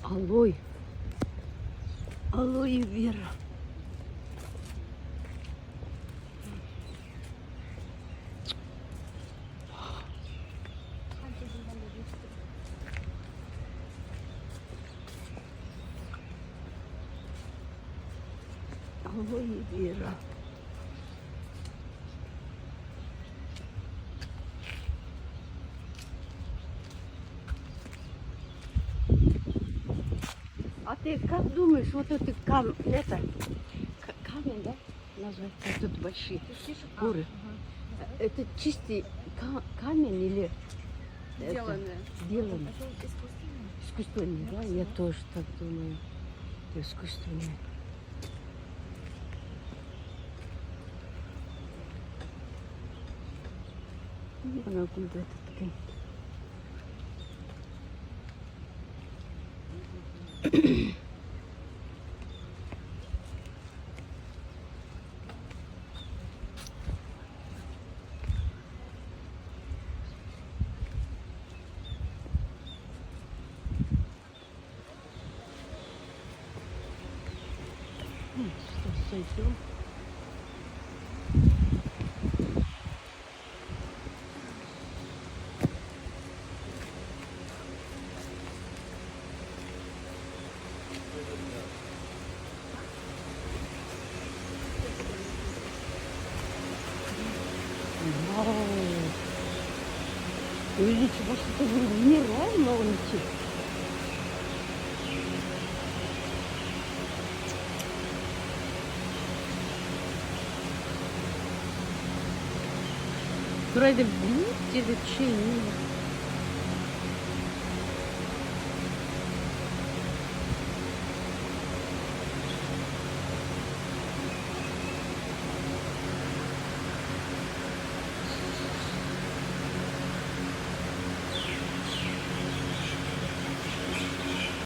Алой. Алоэ вера. Алоэ вера. А ты как думаешь, вот это камень, камень, да, называется, тут большие горы. Это чистый камень или Сделанное. сделанный? Это искусственное. Искусственный, да? Я тоже так думаю. Это искусственный. Она гуляет такая. Сейчас сойдем. Вау! Видите, вот это нереально уйти. Вроде видите, лечение.